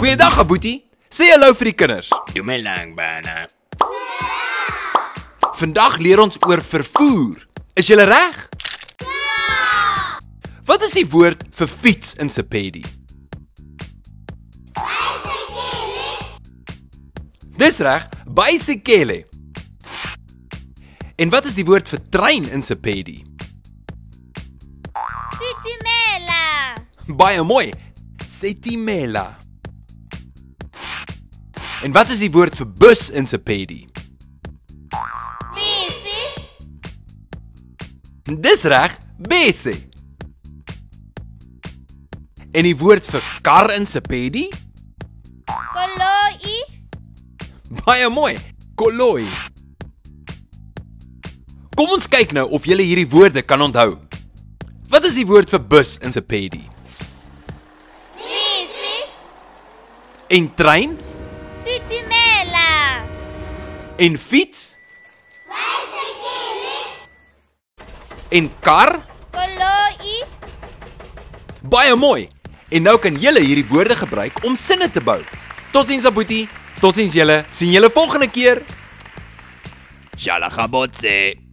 Goeiedag, Aboetie. Sê hallo vir die kinders. Doe my lang bana. Vandag leer ons oor vervoer. Is julle reg? Ja! Wat is die woord vir fiets in Sepedi? Dis reg, bicycle. En wat is die woord vir trein in Sepedi? Sitimela! Baie mooi. Setimela. En wat is die woord vir bus in Sepedi? Bisi! Dis reg, bese. En die woord vir kar in Sepedi? Koloi! Baie mooi. Koloi. Kom ons kyk nou of julle hierdie woorde kan onthou. Wat is die woord vir bus in Sepedi? Bisi! En trein? Sitimela! En fiets? Bicycle! En kar? Koloi! Baie mooi. En nou kan julle hierdie woorde gebruik om sinne te bou. Totsiens, Aboetie. Totsiens julle. Sien julle volgende keer. Shalagabotse.